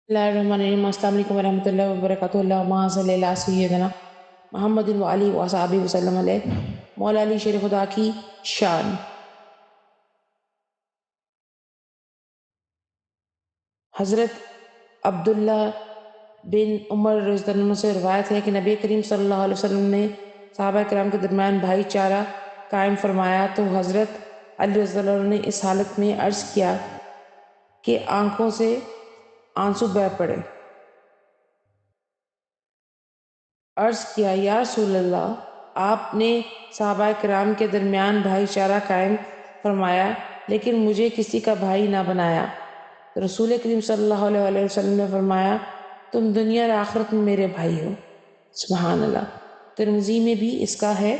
بسم اللہ الرحمن الرحیم۔ السلام علیکم ورحمۃ اللہ وبرکاتہ۔ اللہم صلی علی سیدنا محمد و علیہ وصحبہ وسلم علیہ۔ مولا علی شیر خدا کی شان۔ حضرت عبداللہ بن عمر رضی اللہ عنہ سے روایت ہے کہ نبی کریم صلی اللہ علیہ وسلم نے صحابہ کرام کے درمیان بھائی چارہ قائم فرمایا تو حضرت علی رضی اللہ عنہ نے اس حالت میں عرض کیا کہ آنکھوں سے آنسو بہہ پڑے، عرض کیا یا رسول اللہ، آپ نے صحابہ کرام کے درمیان بھائی چارہ قائم فرمایا لیکن مجھے کسی کا بھائی نہ بنایا۔ رسول کریم صلی اللہ علیہ وسلم نے فرمایا تم دنیا اور آخرت میں میرے بھائی ہو۔ سبحان اللہ۔ ترمذی میں بھی اس کا ہے